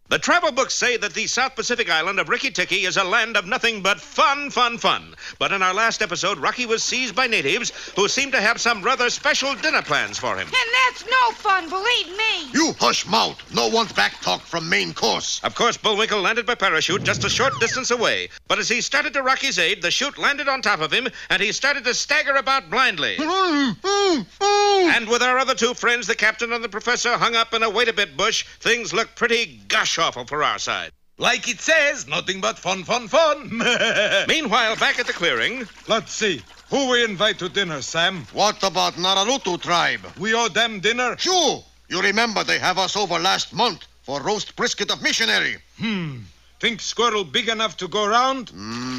S1: The travel books say that the South Pacific island of Rikki-Tikki is a land of nothing but fun, fun, fun. But in our last episode, Rocky was seized by natives who seemed to have some rather special dinner plans for him.
S5: And that's no fun, believe me.
S4: You hush mouth. No one's back talk from main course.
S1: Of course, Bullwinkle landed by parachute just a short distance away. But as he started to Rocky's aid, the chute landed on top of him, and he started to stagger about blindly. And with our other two friends, the captain and the professor, hung up in a wait-a-bit bush, things looked pretty gosh-awful for our side.
S10: Like it says, nothing but fun, fun, fun.
S1: Meanwhile, back at the clearing...
S9: Let's see. Who we invite to dinner, Sam?
S4: What about Nararutu tribe?
S9: We owe them dinner?
S4: Sure. You remember they have us over last month for roast brisket of missionary.
S9: Think squirrel big enough to go around?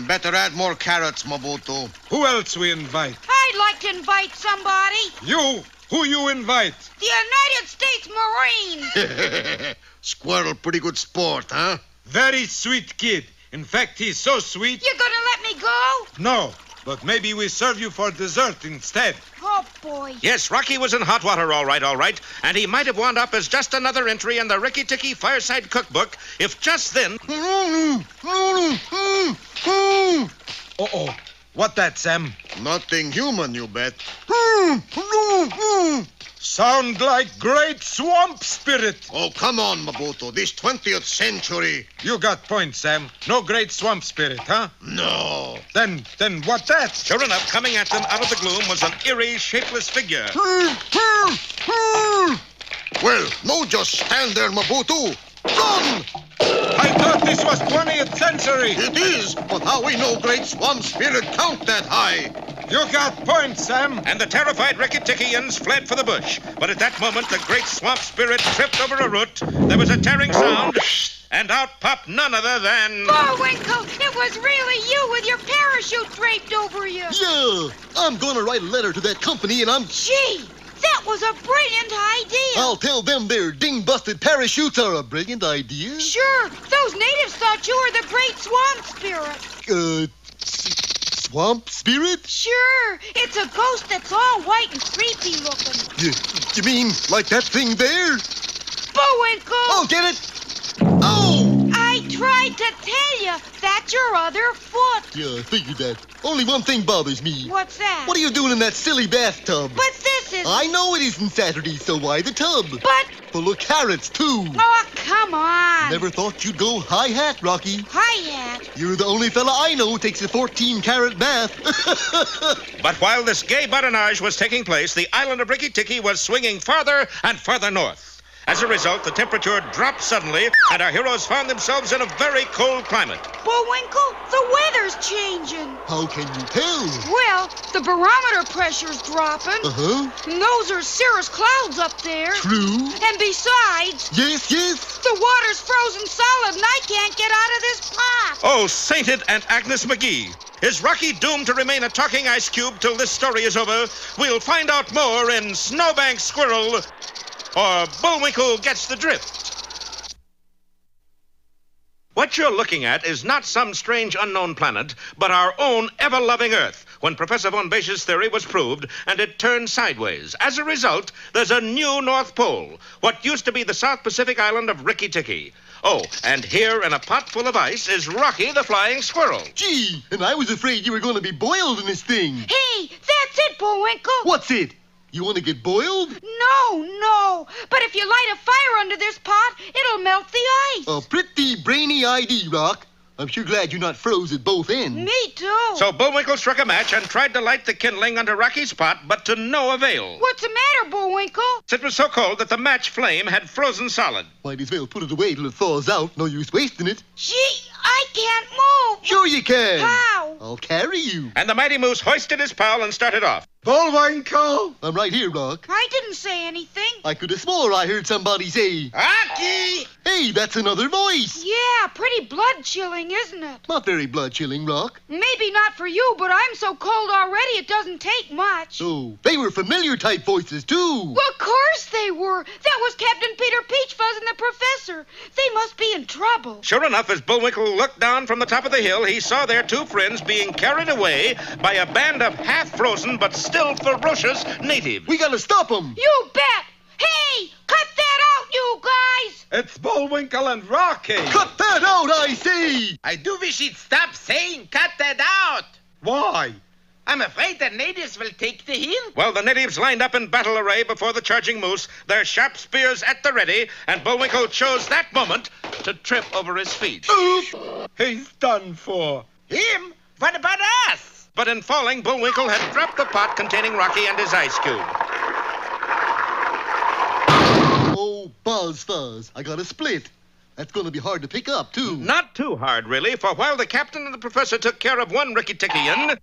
S4: Better add more carrots, Mobutu.
S9: Who else we invite?
S5: I'd like to invite somebody.
S9: You? Who you invite?
S5: The United States Marine.
S4: Squirrel, pretty good sport, huh?
S9: Very sweet kid. In fact, he's so sweet.
S5: You gonna let me go?
S9: No, but maybe we serve you for dessert instead.
S5: Oh, boy.
S1: Yes, Rocky was in hot water, all right. And he might have wound up as just another entry in the Rikki-Tikki Fireside Cookbook if just then...
S9: Uh-oh. What that, Sam?
S4: Nothing human, you bet.
S9: Sound like great swamp spirit.
S4: Oh, come on, Mobutu. This 20th century.
S9: You got points, Sam. No great swamp spirit, huh?
S4: No.
S9: Then what that?
S1: Sure enough, coming at them out of the gloom was an eerie, shapeless figure.
S4: Well, no just stand there, Mobutu. Run!
S9: I thought this was 20th century.
S4: It is, but how we know great swamp spirit count that high?
S9: You got points, Sam.
S1: And the terrified Rikki-Tikkians fled for the bush. But at that moment, the great swamp spirit tripped over a root. There was a tearing sound, and out popped none other than...
S5: Bullwinkle, it was really you with your parachute draped over you.
S6: Yeah, I'm gonna write a letter to that company, and I'm...
S5: Gee, that was a brilliant idea.
S6: I'll tell them their ding-busted parachutes are a brilliant idea.
S5: Sure, those natives thought you were the great swamp spirit.
S6: Swamp spirit?
S5: Sure, it's a ghost that's all white and creepy looking.
S6: You mean like that thing there?
S5: Bullwinkle!
S6: Oh, get it? Oh!
S5: I tried to tell you, that's your other foot.
S6: Yeah, I figured that. Only one thing bothers me.
S5: What's that?
S6: What are you doing in that silly bathtub?
S5: But this this isn't.
S6: I know it isn't Saturday, so why the tub?
S5: But...
S6: Full of carrots, too.
S5: Oh, come on.
S6: Never thought you'd go high hat, Rocky.
S5: High hat?
S6: You're the only fella I know who takes a 14-carat bath.
S1: But while this gay badinage was taking place, the island of Rikki-Tikki was swinging farther and farther north. As a result, the temperature dropped suddenly, and our heroes found themselves in a very cold climate.
S5: Bullwinkle, the weather's changing.
S6: How can you tell?
S5: Well, the barometer pressure's dropping.
S6: Uh-huh.
S5: And those are cirrus clouds up there.
S6: True.
S5: And besides...
S6: Yes, yes.
S5: The water's frozen solid, and I can't get out of this pot.
S1: Oh, sainted Aunt Agnes McGee. Is Rocky doomed to remain a talking ice cube till this story is over? We'll find out more in Snowbank Squirrel, or Bullwinkle Gets the Drift. What you're looking at is not some strange unknown planet, but our own ever-loving Earth, when Professor von Beche's theory was proved, and it turned sideways. As a result, there's a new North Pole, what used to be the South Pacific island of Rikki-Tikki. Oh, and here in a pot full of ice is Rocky the Flying Squirrel.
S6: Gee, and I was afraid you were going to be boiled in this thing.
S5: Hey, that's it, Bullwinkle.
S6: What's it? You want to get boiled?
S5: No. But if you light a fire under this pot, it'll melt the ice.
S6: A pretty brainy idea, Rock. I'm sure glad you're not froze at both ends.
S5: Me too.
S1: So Bullwinkle struck a match and tried to light the kindling under Rocky's pot, but to no avail.
S5: What's the matter, Bullwinkle?
S1: It was so cold that the match flame had frozen solid.
S6: Might as well put it away till it thaws out. No use wasting it.
S5: Gee, I can't move.
S6: Sure you can.
S5: How?
S6: I'll carry you.
S1: And the mighty moose hoisted his pal and started off.
S9: Bullwinkle!
S6: I'm right here, Rock.
S5: I didn't say anything.
S6: I could have swore I heard somebody say,
S4: Rocky!
S6: Hey, that's another voice.
S5: Yeah, pretty blood-chilling, isn't it?
S6: Not very blood-chilling, Rock.
S5: Maybe not for you, but I'm so cold already it doesn't take much.
S6: Oh, they were familiar-type voices, too.
S5: Well, of course they were. That was Captain Peter Peachfuzz and the Professor. They must be in trouble.
S1: Sure enough, as Bullwinkle looked down from the top of the hill, he saw their two friends being carried away by a band of half-frozen but still ferocious natives.
S6: We gotta stop them.
S5: You bet. Hey, cut that out, you guys.
S9: It's Bullwinkle and Rocky.
S6: Cut that out, I say.
S2: I do wish he'd stop saying cut that out.
S9: Why?
S2: I'm afraid the natives will take the hint.
S1: Well, the natives lined up in battle array before the charging moose, their sharp spears at the ready, and Bullwinkle chose that moment to trip over his feet.
S9: Oop! He's done for.
S2: Him? What about us?
S1: But in falling, Bullwinkle had dropped the pot containing Rocky and his ice cube.
S6: Oh, Buzz Fuzz, I got a split. That's going to be hard to pick up, too.
S1: Not too hard, really, for while the captain and the professor took care of one Rikki-Tikkian,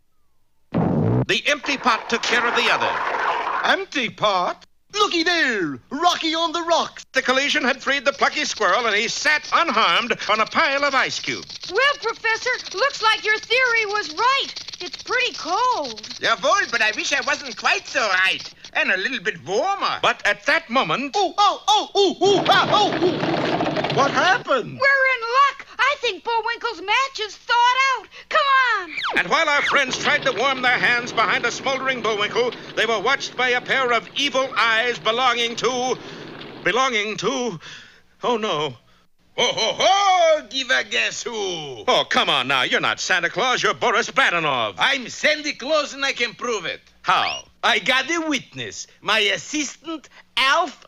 S1: the empty pot took care of the other.
S9: Empty pot?
S6: Looky there! Rocky on the rocks!
S1: The collision had freed the plucky squirrel, and he sat unharmed on a pile of ice cubes.
S5: Well, Professor, looks like your theory was right. It's pretty cold.
S2: Jawohl, but I wish I wasn't quite so right. And a little bit warmer.
S1: But at that moment...
S9: What happened?
S5: We're in luck. I think Bullwinkle's match is thawed out. Come on.
S1: And while our friends tried to warm their hands behind a smoldering Bullwinkle, they were watched by a pair of evil eyes belonging to... Oh, no.
S10: Ho, ho, ho! Give a guess who?
S1: Oh, come on now. You're not Santa Claus. You're Boris Badenov.
S10: I'm Sandy Claus and I can prove it.
S1: How?
S10: I got a witness. My assistant, Elf.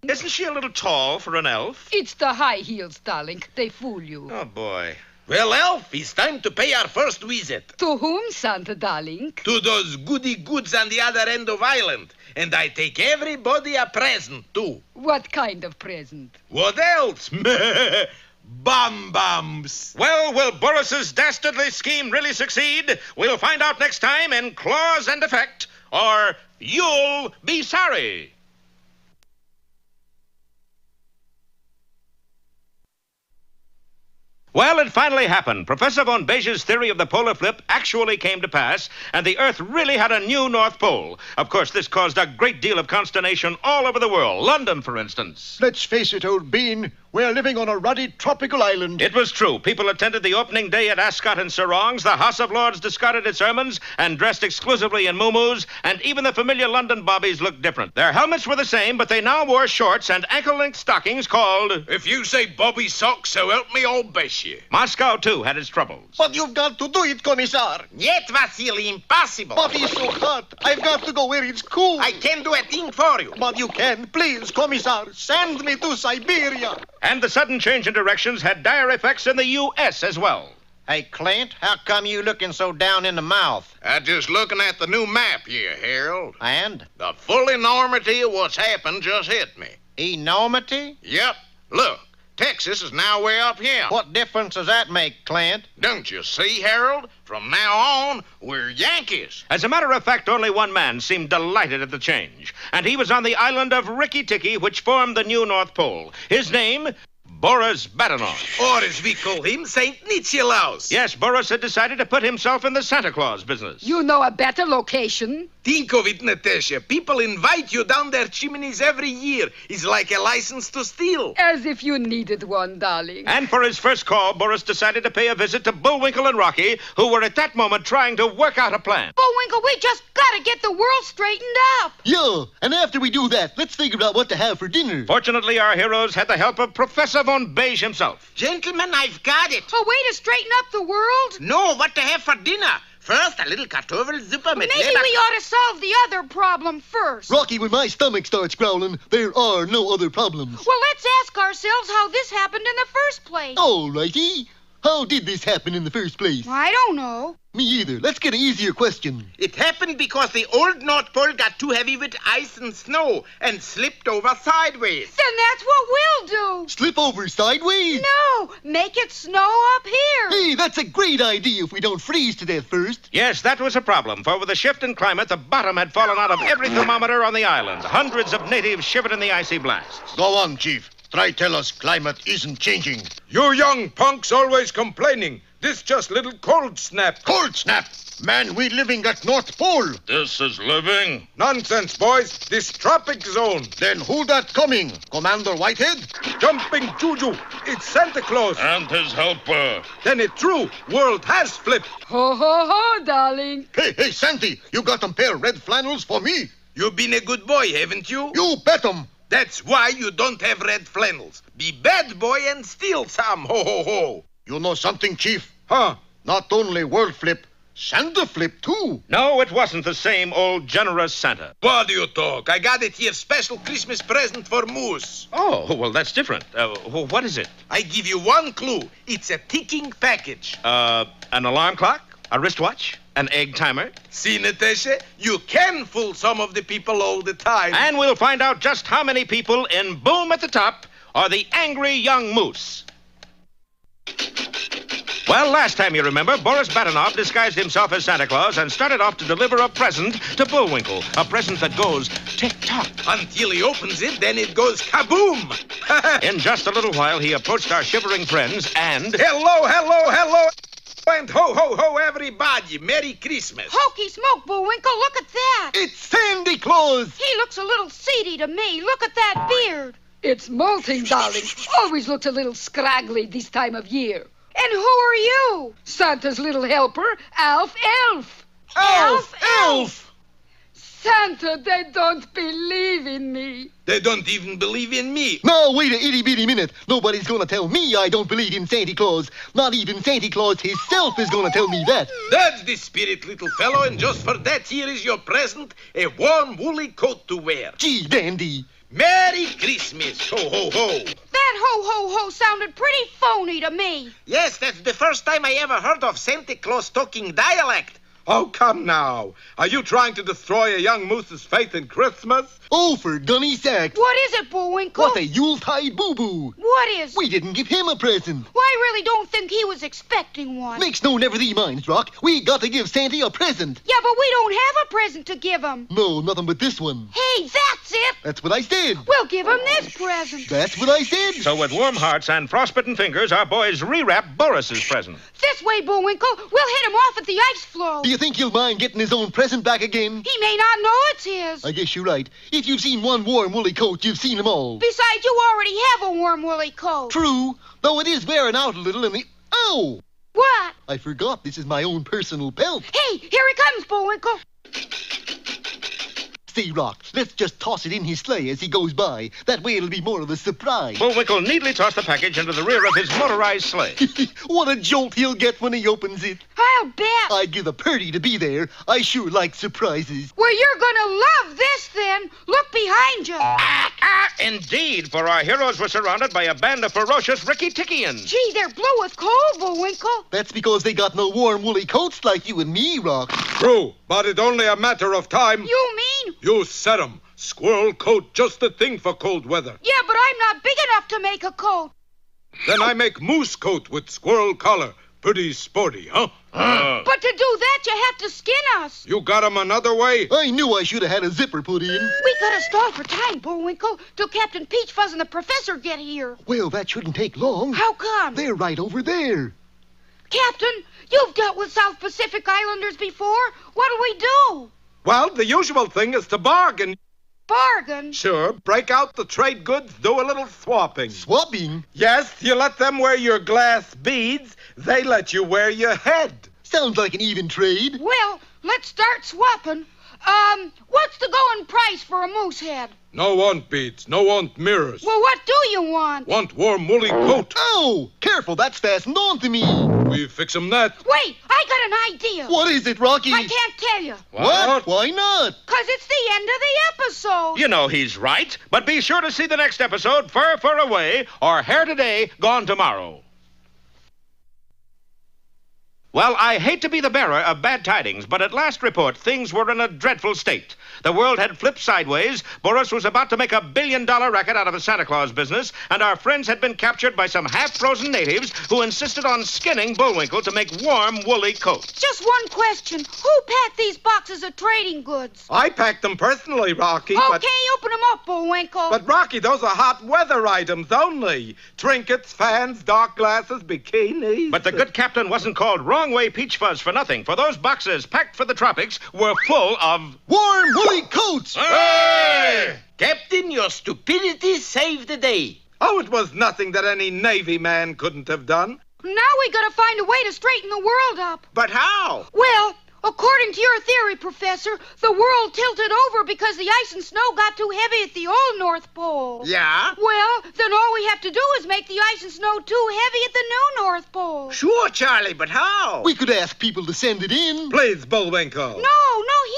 S1: Isn't she a little tall for an elf?
S11: It's the high heels, darling. They fool you.
S1: Oh, boy.
S10: Well, Elf, it's time to pay our first visit.
S11: To whom, Santa, darling?
S10: To those goody goods on the other end of island. And I take everybody a present, too.
S11: What kind of present?
S10: What else? Bum-bums.
S1: Well, will Boris's dastardly scheme really succeed? We'll find out next time in Clause and Effect, or You'll Be Sorry. Well, it finally happened. Professor von Beche's theory of the polar flip actually came to pass, and the Earth really had a new North Pole. Of course, this caused a great deal of consternation all over the world. London, for instance.
S13: Let's face it, old bean, We're living on a ruddy tropical island.
S1: It was true. People attended the opening day at Ascot and Sarong's. The House of Lords discarded its ermines and dressed exclusively in muumuus, and even the familiar London bobbies looked different. Their helmets were the same, but they now wore shorts and ankle-length stockings called...
S10: If you say bobby socks, so help me, I'll bash you.
S1: Moscow, too, had its troubles.
S13: But you've got to do it, Commissar.
S2: Yet, Vasily, impossible.
S13: But it's so hot. I've got to go where it's cool.
S2: I can do a thing for you.
S13: But you can. Please, Commissar, send me to Siberia.
S1: And the sudden change in directions had dire effects in the U.S. as well.
S14: Hey, Clint, how come you looking so down in the mouth?
S3: I'm just looking at the new map here, Harold.
S14: And?
S3: The full enormity of what's happened just hit me.
S14: Enormity?
S3: Yep. Look, Texas is now way up here.
S14: What difference does that make, Clint?
S3: Don't you see, Harold? From now on, we're Yankees.
S1: As a matter of fact, only one man seemed delighted at the change, and he was on the island of Rikki-Tikki, which formed the new North Pole. His name... Boris Badenov.
S10: Or as we call him, St. Nicolaus.
S1: Yes, Boris had decided to put himself in the Santa Claus business.
S11: You know a better location?
S10: Think of it, Natasha. People invite you down their chimneys every year. It's like a license to steal.
S11: As if you needed one, darling.
S1: And for his first call, Boris decided to pay a visit to Bullwinkle and Rocky, who were at that moment trying to work out a plan.
S5: Bullwinkle, we just gotta get the world straightened up.
S6: Yeah, and after we do that, let's think about what to have for dinner.
S1: Fortunately, our heroes had the help of Professor von Beige himself.
S2: Gentlemen, I've got it.
S5: A way to straighten up the world?
S2: No, what to have for dinner. First, a little Kartoffelsuppe mit
S5: Maybe
S2: Leber.
S5: we ought to solve the other problem first.
S6: Rocky, when my stomach starts growling, there are no other problems.
S5: Well, let's ask ourselves how this happened in the first place.
S6: All righty. How did this happen in the first place?
S5: I don't know.
S6: Me either. Let's get an easier question.
S2: It happened because the old North Pole got too heavy with ice and snow and slipped over sideways.
S5: Then that's what we'll do.
S6: Slip over sideways?
S5: No, make it snow up here.
S6: Hey, that's a great idea if we don't freeze to death first.
S1: Yes, that was a problem, for with the shift in climate, the bottom had fallen out of every thermometer on the island. Hundreds of natives shivered in the icy blasts.
S13: Go on, Chief. Try tell us climate isn't changing.
S9: You young punks always complaining. This just little cold snap.
S13: Cold snap? Man, we living at North Pole.
S7: This is living.
S9: Nonsense, boys. This tropic zone.
S13: Then who that coming? Commander Whitehead?
S9: Jumping Juju. It's Santa Claus.
S7: And his helper.
S9: Then it's true. World has flipped.
S11: Ho, ho, ho, darling.
S13: Hey, Santy, you got them pair red flannels for me?
S10: You've been a good boy, haven't you?
S13: You bet 'em.
S10: That's why you don't have red flannels. Be bad boy and steal some. Ho, ho, ho.
S13: You know something, Chief?
S9: Huh?
S13: Not only world flip, Santa flip, too.
S1: No, it wasn't the same old generous Santa.
S10: What do you talk? I got it here, special Christmas present for Moose.
S1: Oh, well, that's different. What is it?
S10: I give you one clue. It's a ticking package.
S1: An alarm clock? A wristwatch? An egg timer?
S10: See, Natasha, you can fool some of the people all the time.
S1: And we'll find out just how many people in Boom at the Top are the angry young moose. Well, last time you remember, Boris Badenov disguised himself as Santa Claus and started off to deliver a present to Bullwinkle. A present that goes tick-tock.
S10: Until he opens it, then it goes kaboom.
S1: In just a little while, he approached our shivering friends and...
S10: Hello, hello, hello. And ho, ho, ho, everybody. Merry Christmas.
S5: Hokey smoke, Bullwinkle. Look at that.
S6: It's Sandy Claus.
S5: He looks a little seedy to me. Look at that beard.
S11: It's molting, darling. Always looks a little scraggly this time of year.
S5: And who are you?
S11: Santa's little helper, Alf Elf.
S5: Elf!
S11: Santa, they don't believe in me.
S10: They don't even believe in me.
S6: Now, wait a itty-bitty minute. Nobody's gonna tell me I don't believe in Santa Claus. Not even Santa Claus himself is gonna tell me that.
S10: That's the spirit, little fellow, and just for that here is your present, a warm woolly coat to wear.
S6: Gee, dandy.
S10: Merry Christmas, ho, ho, ho.
S5: That ho-ho-ho sounded pretty phony to me.
S2: Yes, that's the first time I ever heard of Santa Claus talking dialect.
S9: Oh, come now. Are you trying to destroy a young moose's faith in Christmas?
S6: Oh, for gunny sack.
S5: What is it, Bullwinkle?
S6: What a Yuletide boo-boo.
S5: What is?
S6: We didn't give him a present.
S5: Well, I really don't think he was expecting one.
S6: Makes no never thee minds, Rock. We got to give Santa a present.
S5: Yeah, but we don't have a present to give him.
S6: No, nothing but this one.
S5: Hey, that's it.
S6: That's what I said.
S5: We'll give him this present.
S6: That's what I said.
S1: So with warm hearts and frostbitten fingers, our boys rewrap Boris's present.
S5: This way, Bullwinkle. We'll hit him off at the ice floe.
S6: Do you think he'll mind getting his own present back again?
S5: He may not know it's his.
S6: I guess you're right. If you've seen one warm woolly coat, you've seen them all.
S5: Besides, you already have a warm woolly coat.
S6: True, though it is wearing out a little in the... Ow!
S5: What?
S6: I forgot this is my own personal pelt.
S5: Hey, here he comes, Bullwinkle.
S6: Say, Rock, let's just toss it in his sleigh as he goes by. That way it'll be more of a surprise.
S1: Bullwinkle neatly tossed the package into the rear of his motorized sleigh.
S6: What a jolt he'll get when he opens it.
S5: I'll bet.
S6: I'd give a purty to be there. I sure like surprises.
S5: Well, you're gonna love this then. Look behind you.
S1: Indeed, for our heroes were surrounded by a band of ferocious Ricky-Tickians.
S5: Gee, they're blue with cold, Bullwinkle.
S6: That's because they got no warm woolly coats like you and me, Rock.
S9: True, but it's only a matter of time.
S5: You mean?
S9: You said 'em. Squirrel coat, just the thing for cold weather.
S5: Yeah, but I'm not big enough to make a coat.
S9: Then I make moose coat with squirrel collar. Pretty sporty, huh?
S5: But to do that, you have to skin us.
S9: You got 'em another way?
S6: I knew I should have had a zipper put in.
S5: We gotta stall for time, Bullwinkle, till Captain Peachfuzz and the professor get here.
S6: Well, that shouldn't take long.
S5: How come?
S6: They're right over there.
S5: Captain, you've dealt with South Pacific Islanders before. What'll we do?
S9: Well, the usual thing is to bargain.
S5: Bargain?
S9: Sure, break out the trade goods, do a little swapping.
S6: Swapping?
S9: Yes, you let them wear your glass beads, they let you wear your head.
S6: Sounds like an even trade.
S5: Well, let's start swapping. What's the going price for a moose head?
S9: No want beads, no want mirrors.
S5: Well, what do you want?
S9: Want warm woolly coat.
S6: Oh, careful, that's fastened on to me.
S9: We fix 'em that.
S5: Wait, I got an idea.
S6: What is it, Rocky?
S5: I can't tell you.
S6: What? Why not?
S5: 'Cause it's the end of the episode.
S1: You know he's right, but be sure to see the next episode, Fur, Fur Away, or Hair Today, Gone Tomorrow. Well, I hate to be the bearer of bad tidings, but at last report, things were in a dreadful state. The world had flipped sideways, Boris was about to make a billion-dollar racket out of the Santa Claus business, and our friends had been captured by some half-frozen natives who insisted on skinning Bullwinkle to make warm, woolly coats.
S5: Just one question. Who packed these boxes of trading goods?
S9: I packed them personally, Rocky,
S5: Okay,
S9: but...
S5: open them up, Bullwinkle.
S9: But, Rocky, those are hot weather items only. Trinkets, fans, dark glasses, bikinis.
S1: But the good captain wasn't called Wrong Way Peachfuzz for nothing, for those boxes packed for the tropics were full of...
S6: warm woolly coats!
S1: Hey!
S2: Captain, your stupidity saved the day.
S9: Oh, it was nothing that any Navy man couldn't have done.
S5: Now we gotta find a way to straighten the world up.
S2: But how?
S5: Well, according to your theory, Professor, the world tilted over because the ice and snow got too heavy at the old North Pole.
S2: Yeah?
S5: Well, then all we have to do is make the ice and snow too heavy at the new North Pole.
S2: Sure, Charlie, but how?
S6: We could ask people to send it in.
S9: Please, Bullwinkle.
S5: No,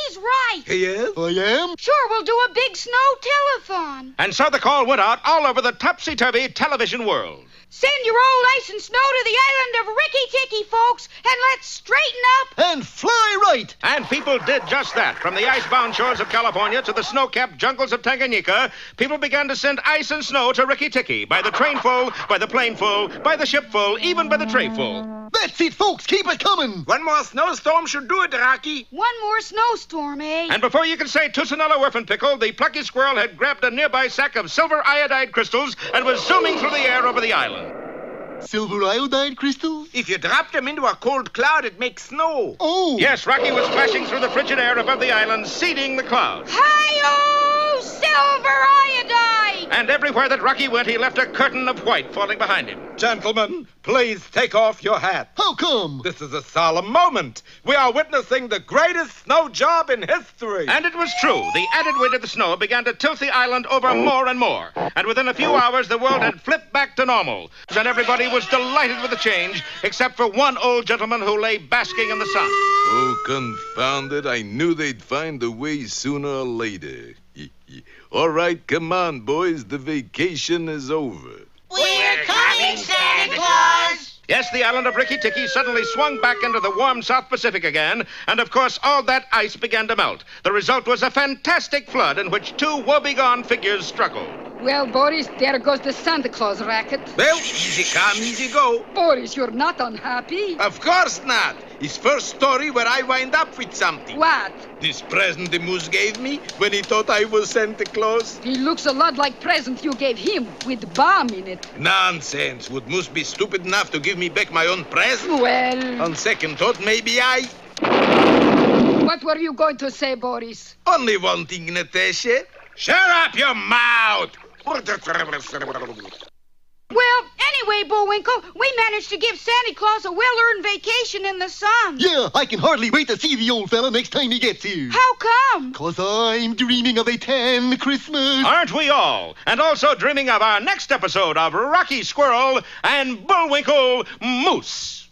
S5: he's right.
S9: He is?
S6: I am?
S5: Sure, we'll do a big snow telethon.
S1: And so the call went out all over the Topsy-Turvy television world.
S5: Send your old ice and snow to the island of Ricky-Ticky, folks, and let's straighten up.
S6: And fly right.
S1: And people did just that. From the icebound shores of California to the snow-capped jungles of Tanganyika, people began to send ice and snow to Ricky-Ticky. By the train full, by the plane full, by the ship full, even by the tray full.
S6: That's it, folks. Keep it coming.
S2: One more snowstorm should do it, Rocky.
S5: One more snowstorm, eh?
S1: And before you could say Tusanella Werfenpickle, the plucky squirrel had grabbed a nearby sack of silver iodide crystals and was zooming through the air over the island.
S6: Silver iodide crystals?
S2: If you drop them into a cold cloud, it makes snow.
S6: Oh!
S1: Yes, Rocky was flashing through the frigid air above the island, seeding the clouds.
S5: Hi-yo, silver iodide!
S1: And everywhere that Rocky went, he left a curtain of white falling behind him.
S9: Gentlemen, please take off your hat.
S6: How come?
S9: This is a solemn moment. We are witnessing the greatest snow job in history.
S1: And it was true. The added weight of the snow began to tilt the island over more and more. And within a few hours, the world had flipped back to normal. And everybody was delighted with the change, except for one old gentleman who lay basking in the sun.
S10: Oh, confound it. I knew they'd find a way sooner or later. All right, come on, boys. The vacation is over.
S5: We're coming, Santa Claus!
S1: Yes, the island of Ricky-Ticky suddenly swung back into the warm South Pacific again, and of course all that ice began to melt. The result was a fantastic flood in which two woebegone figures struggled.
S11: Well, Boris, there goes the Santa Claus racket.
S2: Well, easy come, easy go.
S11: Boris, you're not unhappy.
S2: Of course not.
S10: is first story where I wind up with something.
S11: What?
S10: This present the moose gave me when he thought I was Santa Claus.
S11: He looks a lot like present you gave him with bomb in it.
S10: Nonsense. Would moose be stupid enough to give me back my own present?
S11: Well...
S10: On second thought, maybe I...
S11: What were you going to say, Boris?
S10: Only one thing, Natasha.
S1: Shut up your mouth!
S5: Well, anyway, Bullwinkle, we managed to give Santa Claus a well-earned vacation in the sun.
S6: Yeah, I can hardly wait to see the old fella next time he gets here.
S5: How come?
S6: 'Cause I'm dreaming of a tan Christmas.
S1: Aren't we all? And also dreaming of our next episode of Rocky Squirrel and Bullwinkle Moose.